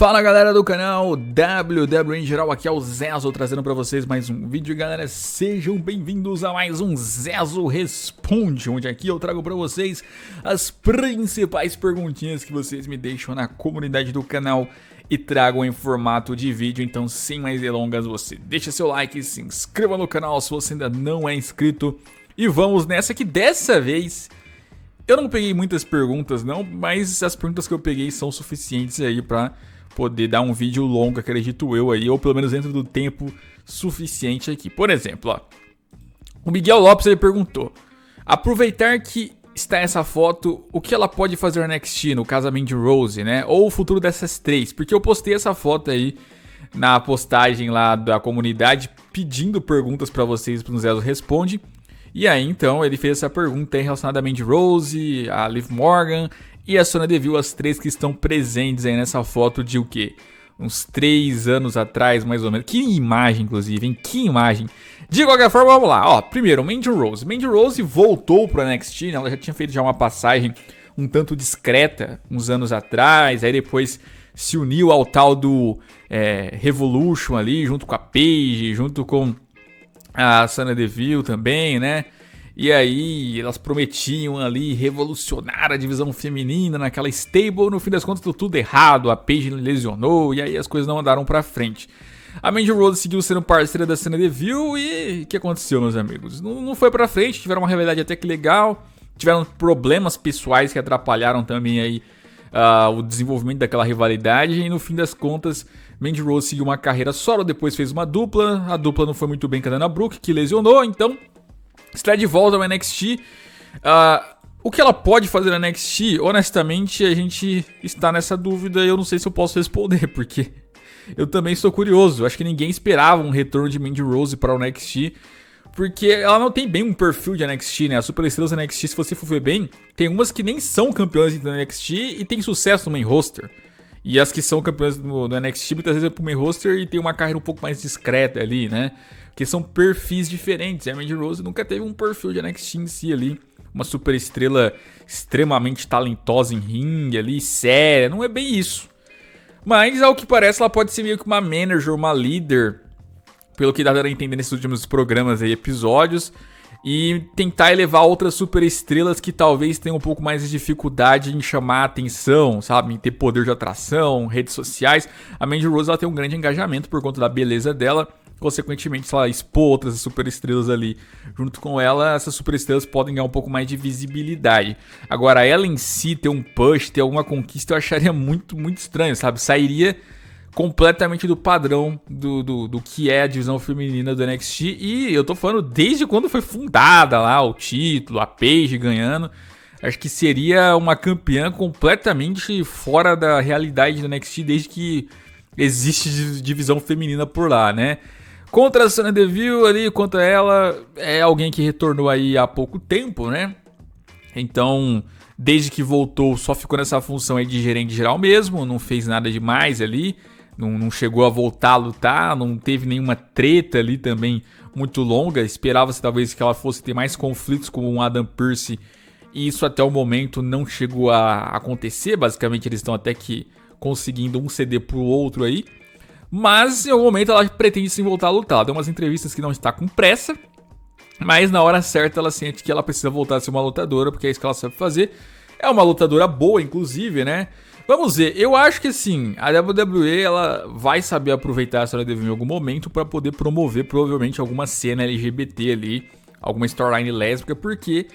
Fala galera do canal WWE em geral, aqui é o Zezo trazendo pra vocês mais um vídeo. Galera, sejam bem-vindos a mais um Zezo Responde, onde aqui eu trago pra vocês as principais perguntinhas que vocês me deixam na comunidade do canal e tragam em formato de vídeo. Então, sem mais delongas, você deixa seu like, se inscreva no canal se você ainda não é inscrito e vamos nessa que dessa vez eu não peguei muitas perguntas não, mas as perguntas que eu peguei são suficientes aí pra poder dar um vídeo longo, acredito eu aí, ou pelo menos dentro do tempo suficiente aqui. Por exemplo, ó, o Miguel Lopes ele perguntou: aproveitar que está essa foto, o que ela pode fazer no NXT, no caso a Mandy Rose, né? Ou o futuro dessas três? Porque eu postei essa foto aí na postagem lá da comunidade pedindo perguntas pra vocês pro Zezo Responde. E aí então ele fez essa pergunta aí relacionada a Mandy Rose, a Liv Morgan e a Sonya Deville, as três que estão presentes aí nessa foto de o quê? Uns 3 anos atrás, mais ou menos. Que imagem, inclusive, hein? Que imagem. De qualquer forma, vamos lá. Ó, primeiro, Mandy Rose. Mandy Rose voltou pro NXT, né? Ela já tinha feito uma passagem um tanto discreta uns anos atrás. Aí depois se uniu ao tal do Revolution ali, junto com a Paige, junto com a Sonya Deville também, né? E aí elas prometiam ali revolucionar a divisão feminina naquela stable. No fim das contas deu tudo errado, a Paige lesionou e aí as coisas não andaram pra frente. A Mandy Rose seguiu sendo parceira da Sonya Deville e o que aconteceu, meus amigos? Não foi pra frente, tiveram uma rivalidade até que legal, tiveram problemas pessoais que atrapalharam também aí o desenvolvimento daquela rivalidade. E no fim das contas Mandy Rose seguiu uma carreira solo, depois fez uma dupla. A dupla não foi muito bem com a Dana Brooke, que lesionou, então está de volta ao NXT. O que ela pode fazer no NXT? Honestamente, a gente está nessa dúvida e eu não sei se eu posso responder, porque eu também estou curioso. Acho que ninguém esperava um retorno de Mandy Rose para o NXT, porque ela não tem bem um perfil de NXT, né? As superestrelas do NXT, se você for ver bem, tem umas que nem são campeãs do NXT e tem sucesso no main roster. E as que são campeãs do NXT muitas vezes é pro main roster e tem uma carreira um pouco mais discreta ali, né? Porque são perfis diferentes. A Mandy Rose nunca teve um perfil de NXT em si ali. Uma super estrela extremamente talentosa em ringue ali, séria. Não é bem isso. Mas, ao que parece, ela pode ser meio que uma manager, uma líder, pelo que dá a entender nesses últimos programas e episódios, e tentar elevar outras super estrelas que talvez tenham um pouco mais de dificuldade em chamar a atenção, sabe? Em ter poder de atração, redes sociais. A Mandy Rose ela tem um grande engajamento por conta da beleza dela. Consequentemente, se ela expor outras superestrelas ali junto com ela, essas superestrelas podem ganhar um pouco mais de visibilidade. Agora, ela em si ter um push, ter alguma conquista, eu acharia muito, muito estranho, sabe? Sairia completamente do padrão do que é a divisão feminina do NXT. E eu tô falando desde quando foi fundada lá o título, a Paige ganhando. Acho que seria uma campeã completamente fora da realidade do NXT desde que existe divisão feminina por lá, né? Contra a Sonya Deville ali, contra ela, é alguém que retornou aí há pouco tempo, né? Então, desde que voltou, só ficou nessa função aí de gerente geral mesmo, não fez nada demais ali, não chegou a voltar a lutar, não teve nenhuma treta ali também muito longa. Esperava-se talvez que ela fosse ter mais conflitos com o Adam Pearce, e isso até o momento não chegou a acontecer. Basicamente eles estão até que conseguindo um ceder pro outro aí. Mas em algum momento ela pretende sim voltar a lutar. Ela deu umas entrevistas que não está com pressa, mas na hora certa ela sente que ela precisa voltar a ser uma lutadora, porque é isso que ela sabe fazer. É uma lutadora boa, inclusive, né? Vamos ver, eu acho que assim, a WWE ela vai saber aproveitar a Sonya Deville em algum momento para poder promover provavelmente alguma cena LGBT ali, alguma storyline lésbica, porque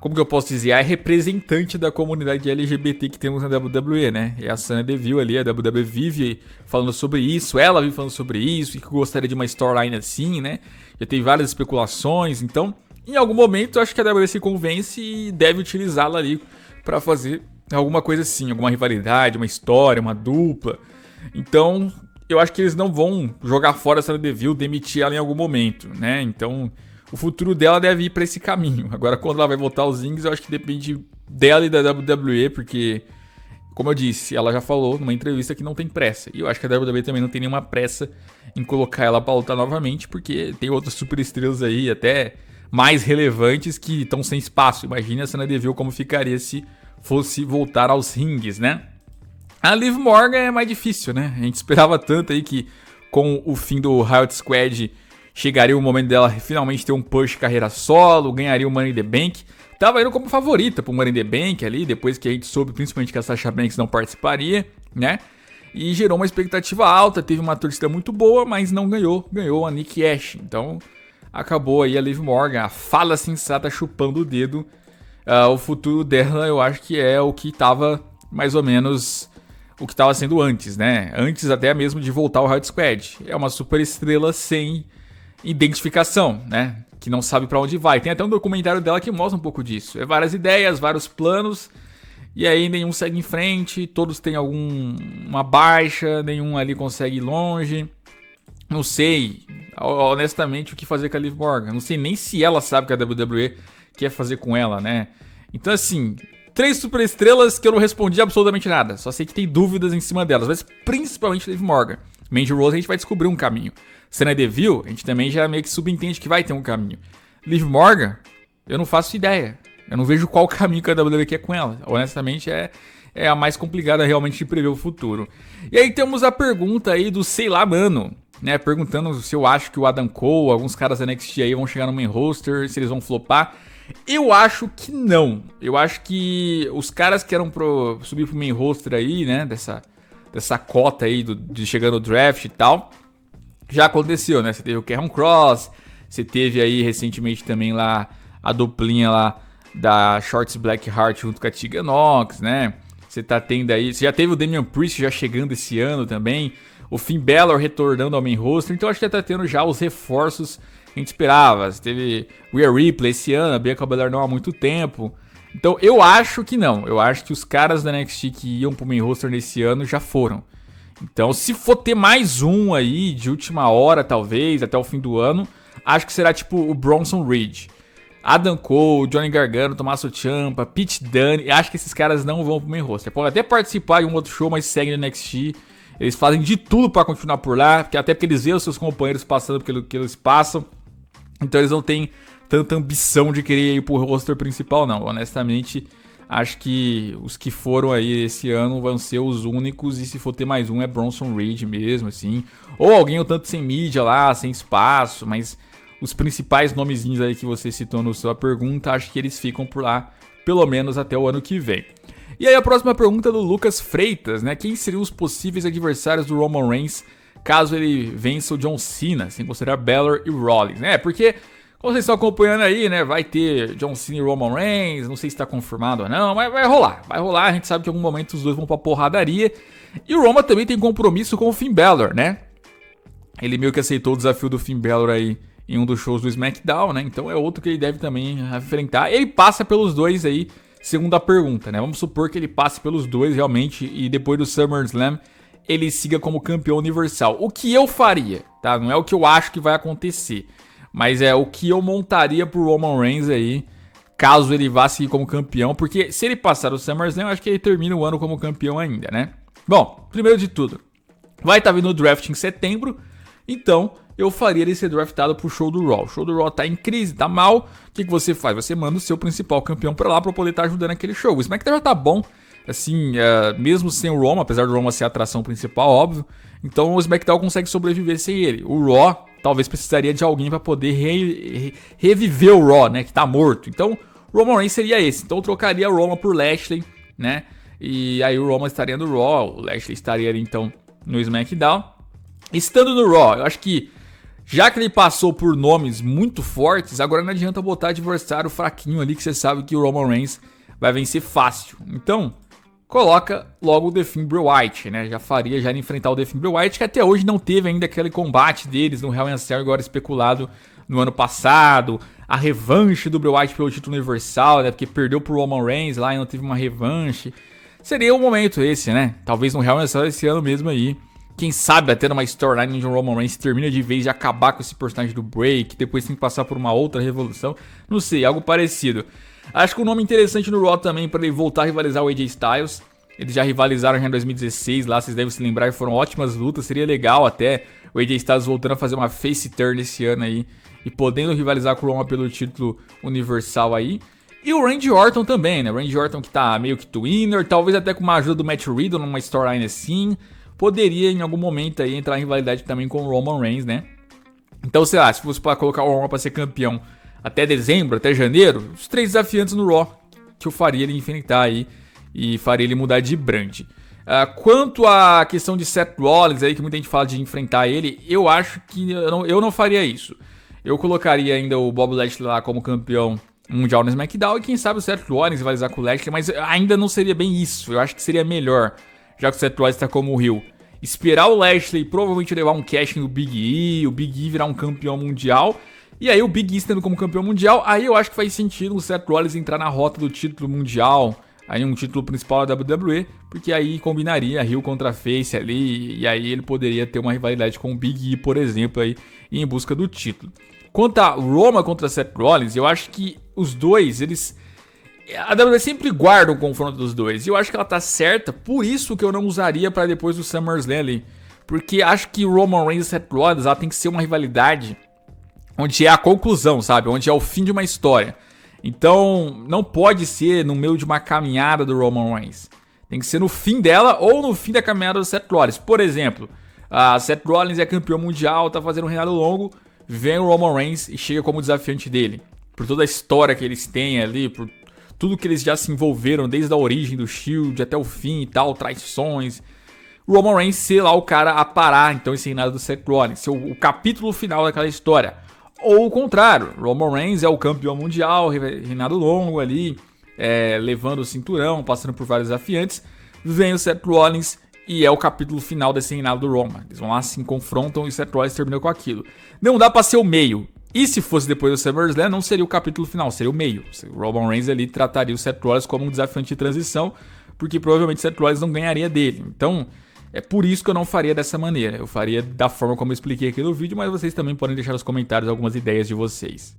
como que eu posso dizer, a representante da comunidade LGBT que temos na WWE, né? É a Sonya Deville ali, a WWE vive falando sobre isso, ela vive falando sobre isso, e que gostaria de uma storyline assim, né? Já tem várias especulações, então em algum momento eu acho que a WWE se convence e deve utilizá-la ali para fazer alguma coisa assim, alguma rivalidade, uma história, uma dupla. Então eu acho que eles não vão jogar fora a Sonya Deville, demitir ela em algum momento, né? Então o futuro dela deve ir para esse caminho. Agora, quando ela vai voltar aos rings, eu acho que depende dela e da WWE, porque, como eu disse, ela já falou numa entrevista que não tem pressa. E eu acho que a WWE também não tem nenhuma pressa em colocar ela para lutar novamente, porque tem outras superestrelas aí, até mais relevantes, que estão sem espaço. Imagina a Sonya Deville como ficaria se fosse voltar aos rings, né? A Liv Morgan é mais difícil, né? A gente esperava tanto aí que com o fim do Riot Squad chegaria o momento dela finalmente ter um push carreira solo, ganharia o Money in the Bank. Tava indo como favorita pro Money in the Bank ali, depois que a gente soube principalmente que a Sasha Banks não participaria, né? E gerou uma expectativa alta, teve uma torcida muito boa, mas não ganhou. Ganhou a Nikki Ash. Então acabou aí a Liv Morgan, a fala sensata chupando o dedo. O futuro dela eu acho que é o que tava mais ou menos o que estava sendo antes, né? Antes até mesmo de voltar ao Riot Squad. É uma super estrela sem identificação, né? Que não sabe pra onde vai. Tem até um documentário dela que mostra um pouco disso. É várias ideias, vários planos, e aí nenhum segue em frente, todos têm alguma baixa, nenhum ali consegue ir longe. Não sei, honestamente, o que fazer com a Liv Morgan. Não sei nem se ela sabe o que a WWE quer fazer com ela, né? Então assim, 3 super estrelas que eu não respondi absolutamente nada. Só sei que tem dúvidas em cima delas, mas principalmente Liv Morgan. Mandy Rose a gente vai descobrir um caminho. Serena Deville, a gente também já meio que subentende que vai ter um caminho. Liv Morgan, eu não faço ideia. Eu não vejo qual caminho que a WWE quer com ela. Honestamente, é a mais complicada realmente de prever o futuro. E aí temos a pergunta aí do sei lá, mano, né? Perguntando se eu acho que o Adam Cole, alguns caras da NXT aí vão chegar no main roster, se eles vão flopar. Eu acho que não. Eu acho que os caras que eram subir pro main roster aí, né? Dessa cota aí de chegar no draft e tal. Já aconteceu, né? Você teve o Karrion Kross, você teve aí recentemente também lá a duplinha lá da Shorts Blackheart junto com a Tegan Nox, né? Você tá tendo aí... Você já teve o Damian Priest já chegando esse ano também. O Finn Balor retornando ao main roster. Então acho que já tá tendo já os reforços que a gente esperava. Você teve Rhea Ripley esse ano, a Bianca Belair não há muito tempo. Então eu acho que não. Eu acho que os caras da NXT que iam pro main roster nesse ano já foram. Então se for ter mais um aí de última hora talvez, até o fim do ano, acho que será tipo o Bronson Reed. Adam Cole, Johnny Gargano, Tommaso Ciampa, Pete Dunne, acho que esses caras não vão pro main roster. Podem até participar de um outro show, mas seguem no NXT. Eles fazem de tudo pra continuar por lá, até porque eles veem os seus companheiros passando pelo que eles passam. Então eles não têm tanta ambição de querer ir pro roster principal, não. Honestamente, acho que os que foram aí esse ano vão ser os únicos, e se for ter mais um é Bronson Reed mesmo, assim. Ou alguém um tanto sem mídia lá, sem espaço, mas... Os principais nomezinhos aí que você citou na sua pergunta, acho que eles ficam por lá, pelo menos até o ano que vem. E aí a próxima pergunta é do Lucas Freitas, né? Quem seriam os possíveis adversários do Roman Reigns caso ele vença o John Cena, sem considerar Balor e Rollins, né? Porque, como vocês estão acompanhando aí, né? Vai ter John Cena e Roman Reigns, não sei se está confirmado ou não, mas vai rolar. Vai rolar, a gente sabe que em algum momento os dois vão pra porradaria. E o Roman também tem compromisso com o Finn Balor, né? Ele meio que aceitou o desafio do Finn Balor aí em um dos shows do SmackDown, né? Então é outro que ele deve também enfrentar. Ele passa pelos dois aí, segundo a pergunta, né? Vamos supor que ele passe pelos dois realmente e depois do SummerSlam ele siga como campeão universal. O que eu faria, tá? Não é o que eu acho que vai acontecer, mas é o que eu montaria pro Roman Reigns aí, caso ele vá seguir como campeão, porque se ele passar o SummerSlam, eu acho que ele termina o ano como campeão ainda, né? Bom, primeiro de tudo, vai estar vindo o draft em setembro, então eu faria ele ser draftado pro show do Raw. O show do Raw tá em crise, tá mal. O que você faz? Você manda o seu principal campeão pra lá pra poder estar ajudando aquele show. O SmackDown já tá bom, assim, mesmo sem o Roman, apesar do Roman ser a atração principal, óbvio. Então o SmackDown consegue sobreviver sem ele. O Raw talvez precisaria de alguém pra poder reviver o Raw, né, que tá morto. Então o Roman Reigns seria esse. Então eu trocaria o Roman por Lashley, né, e aí o Roman estaria no Raw, o Lashley estaria ali, então, no SmackDown. Estando no Raw, eu acho que já que ele passou por nomes muito fortes, agora não adianta botar adversário fraquinho ali, que você sabe que o Roman Reigns vai vencer fácil. Então, coloca logo o The Finn Bray Wyatt, né? Já faria já enfrentar o The Finn Bray Wyatt, que até hoje não teve ainda aquele combate deles no Hell in a Cell, agora especulado no ano passado. A revanche do Bray Wyatt pelo título universal, né? Porque perdeu pro Roman Reigns lá e não teve uma revanche. Seria o momento esse, né? Talvez no Hell in a Cell esse ano mesmo aí. Quem sabe até numa storyline onde o Roman Reigns termina de vez de acabar com esse personagem do Bray, que depois tem que passar por uma outra revolução. Não sei, algo parecido. Acho que um nome interessante no Raw também para ele voltar a rivalizar o AJ Styles. Eles já rivalizaram já em 2016 lá, vocês devem se lembrar, foram ótimas lutas. Seria legal até o AJ Styles voltando a fazer uma face turn esse ano aí e podendo rivalizar com o Roman pelo título universal aí. E o Randy Orton também, né? O Randy Orton que tá meio que twinner, talvez até com uma ajuda do Matt Riddle numa storyline assim, poderia em algum momento aí entrar em rivalidade também com o Roman Reigns, né? Então, sei lá, se fosse pra colocar o Roman pra ser campeão até dezembro, até janeiro, os 3 desafiantes no Raw que eu faria ele enfrentar aí e faria ele mudar de brand. Quanto à questão de Seth Rollins aí, que muita gente fala de enfrentar ele, eu acho que eu não faria isso. Eu colocaria ainda o Bob Lashley lá como campeão mundial no SmackDown e quem sabe o Seth Rollins rivalizar com o Lashley, mas ainda não seria bem isso. Eu acho que seria melhor, já que o Seth Rollins tá como heel, esperar o Lashley provavelmente levar um cash no Big E, o Big E virar um campeão mundial, e aí o Big E estando como campeão mundial, aí eu acho que faz sentido o Seth Rollins entrar na rota do título mundial, aí um título principal da WWE, porque aí combinaria heel contra face ali, e aí ele poderia ter uma rivalidade com o Big E, por exemplo, aí, em busca do título. Quanto a Roma contra Seth Rollins, eu acho que os dois, a WWE sempre guarda o confronto dos dois, e eu acho que ela tá certa, por isso que eu não usaria para depois do SummerSlam ali, porque acho que Roman Reigns e Seth Rollins, ela tem que ser uma rivalidade onde é a conclusão, sabe? Onde é o fim de uma história. Então, não pode ser no meio de uma caminhada do Roman Reigns. Tem que ser no fim dela ou no fim da caminhada do Seth Rollins. Por exemplo, Seth Rollins é campeão mundial, tá fazendo um reinado longo, vem o Roman Reigns e chega como desafiante dele. Por toda a história que eles têm ali, por tudo que eles já se envolveram, desde a origem do Shield até o fim e tal, traições. O Roman Reigns ser lá o cara a parar, então, esse reinado do Seth Rollins, ser o capítulo final daquela história. Ou o contrário, Roman Reigns é o campeão mundial, reinado longo ali, levando o cinturão, passando por vários desafiantes. Vem o Seth Rollins e é o capítulo final desse reinado do Roman. Eles vão lá, se confrontam e o Seth Rollins terminou com aquilo. Não dá pra ser o meio. E se fosse depois do SummerSlam, não seria o capítulo final, seria o meio. O Roman Reigns ali trataria o Seth Rollins como um desafiante de transição, porque provavelmente o Seth Rollins não ganharia dele. Então, é por isso que eu não faria dessa maneira. Eu faria da forma como eu expliquei aqui no vídeo, mas vocês também podem deixar nos comentários algumas ideias de vocês.